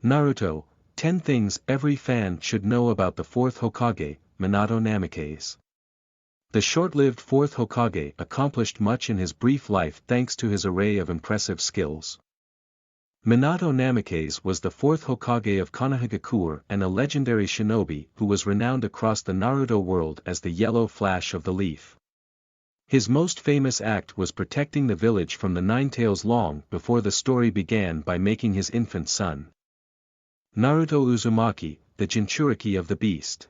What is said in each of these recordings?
Naruto, 10 Things Every Fan Should Know About the Fourth Hokage, Minato Namikaze. The short-lived fourth Hokage accomplished much in his brief life thanks to his array of impressive skills. Minato Namikaze was the fourth Hokage of Konohagakure and a legendary shinobi who was renowned across the Naruto world as the Yellow Flash of the Leaf. His most famous act was protecting the village from the Nine Tails long before the story began by making his infant son Naruto Uzumaki, the Jinchuriki of the Beast.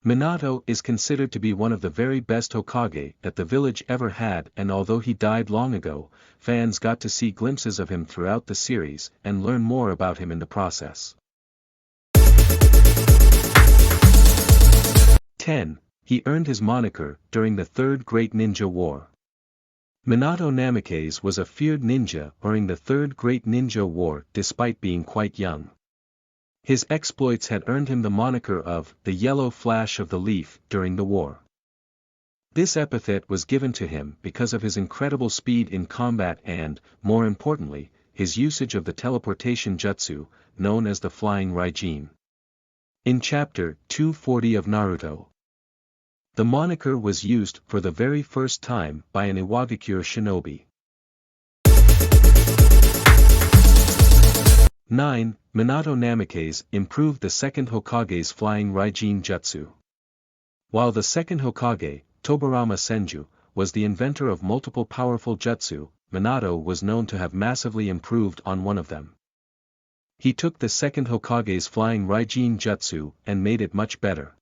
Minato is considered to be one of the very best Hokage that the village ever had, and although he died long ago, fans got to see glimpses of him throughout the series and learn more about him in the process. 10. He earned his moniker during the Third Great Ninja War. Minato Namikaze was a feared ninja during the Third Great Ninja War despite being quite young. His exploits had earned him the moniker of the Yellow Flash of the Leaf during the war. This epithet was given to him because of his incredible speed in combat and, more importantly, his usage of the teleportation jutsu, known as the Flying Raijin. In Chapter 240 of Naruto, the moniker was used for the very first time by an Iwagakure shinobi. 9. Minato Namikaze improved the second Hokage's Flying Raijin Jutsu. While the second Hokage, Tobirama Senju, was the inventor of multiple powerful jutsu, Minato was known to have massively improved on one of them. He took the second Hokage's Flying Raijin Jutsu and made it much better.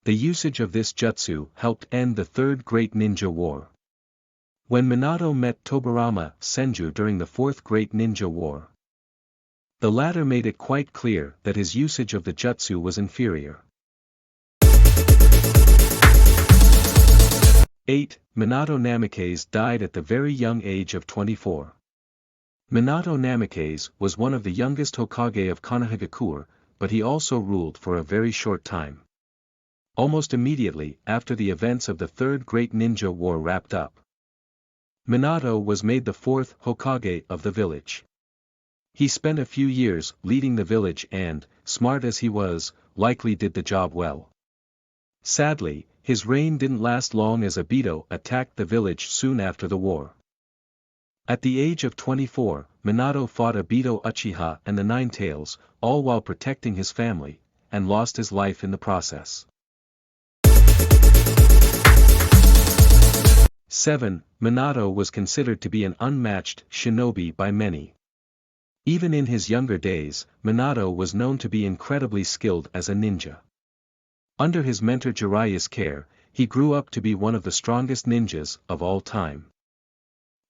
The usage of this jutsu helped end the Third Great Ninja War. When Minato met Tobirama Senju during the Fourth Great Ninja War, the latter made it quite clear that his usage of the jutsu was inferior. 8. Minato Namikaze died at the very young age of 24. Minato Namikaze was one of the youngest Hokage of Konohagakure, but he also ruled for a very short time. Almost immediately after the events of the Third Great Ninja War wrapped up, Minato was made the fourth Hokage of the village. He spent a few years leading the village and, smart as he was, likely did the job well. Sadly, his reign didn't last long as Obito attacked the village soon after the war. At the age of 24, Minato fought Obito Uchiha and the Nine Tails, all while protecting his family, and lost his life in the process. 7. Minato was considered to be an unmatched shinobi by many. Even in his younger days, Minato was known to be incredibly skilled as a ninja. Under his mentor Jiraiya's care, he grew up to be one of the strongest ninjas of all time.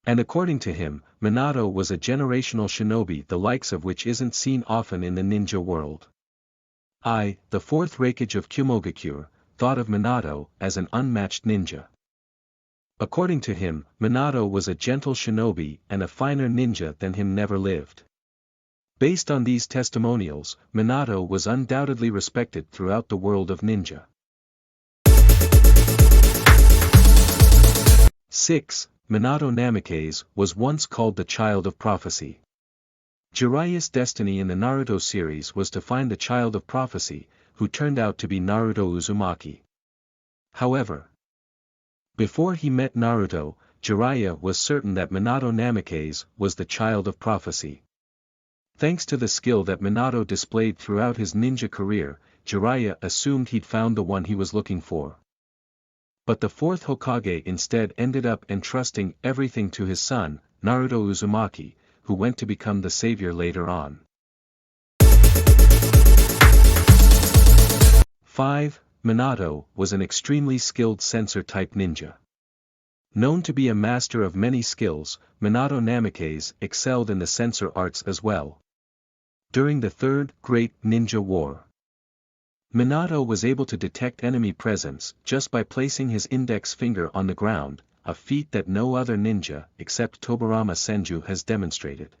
And according to him, Minato was a generational shinobi the likes of which isn't seen often in the ninja world. The fourth Hokage of Kumogakure, thought of Minato as an unmatched ninja. According to him, Minato was a gentle shinobi and a finer ninja than him never lived. Based on these testimonials, Minato was undoubtedly respected throughout the world of ninja. 6. Minato Namikaze was once called the Child of Prophecy. Jiraiya's destiny in the Naruto series was to find the Child of Prophecy, who turned out to be Naruto Uzumaki. However, before he met Naruto, Jiraiya was certain that Minato Namikaze was the Child of Prophecy. Thanks to the skill that Minato displayed throughout his ninja career, Jiraiya assumed he'd found the one he was looking for. But the fourth Hokage instead ended up entrusting everything to his son, Naruto Uzumaki, who went to become the savior later on. 5. Minato was an extremely skilled sensor-type ninja. Known to be a master of many skills, Minato Namikaze excelled in the sensor arts as well. During the Third Great Ninja War, Minato was able to detect enemy presence just by placing his index finger on the ground, a feat that no other ninja except Tobirama Senju has demonstrated.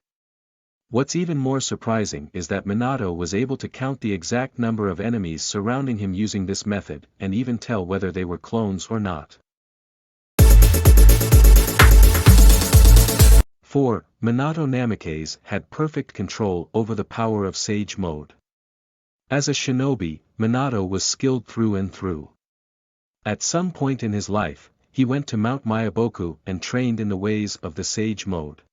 What's even more surprising is that Minato was able to count the exact number of enemies surrounding him using this method and even tell whether they were clones or not. 4. Minato Namikaze had perfect control over the power of Sage Mode. As a shinobi, Minato was skilled through and through. At some point in his life, he went to Mount Myaboku and trained in the ways of the Sage Mode.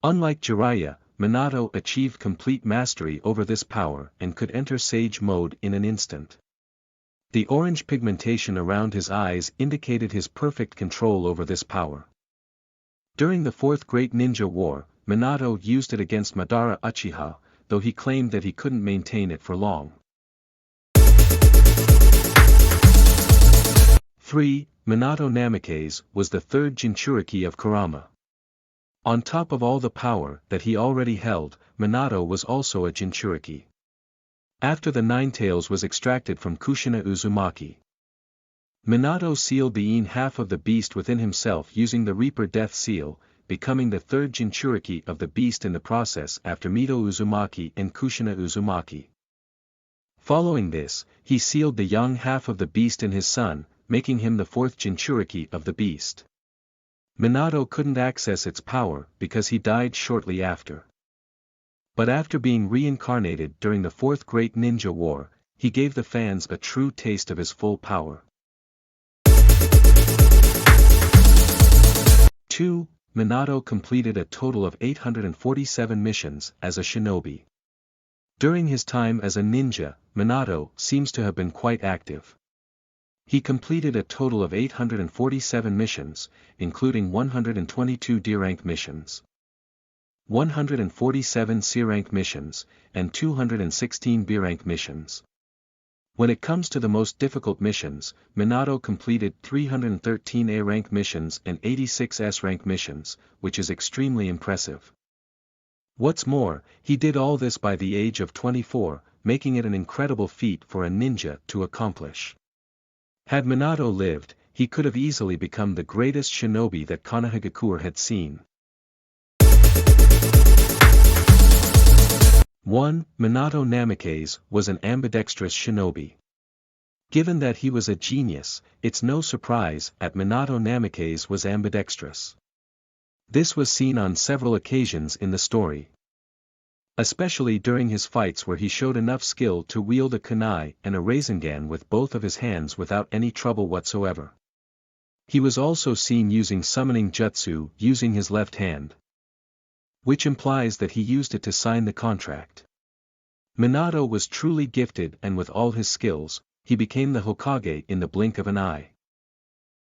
Unlike Jiraiya, Minato achieved complete mastery over this power and could enter Sage Mode in an instant. The orange pigmentation around his eyes indicated his perfect control over this power. During the Fourth Great Ninja War, Minato used it against Madara Uchiha, though he claimed that he couldn't maintain it for long. 3. Minato Namikaze was the third Jinchuriki of Kurama. On top of all the power that he already held, Minato was also a Jinchuriki. After the Nine Tails was extracted from Kushina Uzumaki, Minato sealed the Yin half of the beast within himself using the Reaper Death Seal, becoming the third Jinchuriki of the beast in the process after Mito Uzumaki and Kushina Uzumaki. Following this, he sealed the young half of the beast in his son, making him the fourth Jinchuriki of the beast. Minato couldn't access its power because he died shortly after. But after being reincarnated during the Fourth Great Ninja War, he gave the fans a true taste of his full power. 2. Minato completed a total of 847 missions as a shinobi. During his time as a ninja, Minato seems to have been quite active. He completed a total of 847 missions, including 122 D-rank missions, 147 C-rank missions, and 216 B-rank missions. When it comes to the most difficult missions, Minato completed 313 A-rank missions and 86 S-rank missions, which is extremely impressive. What's more, he did all this by the age of 24, making it an incredible feat for a ninja to accomplish. Had Minato lived, he could have easily become the greatest shinobi that Konohagakure had seen. 1. Minato Namikaze was an ambidextrous shinobi. Given that he was a genius, it's no surprise that Minato Namikaze was ambidextrous. This was seen on several occasions in the story, especially during his fights where he showed enough skill to wield a kunai and a Rasengan with both of his hands without any trouble whatsoever. He was also seen using summoning jutsu using his left hand, which implies that he used it to sign the contract. Minato was truly gifted, and with all his skills, he became the Hokage in the blink of an eye.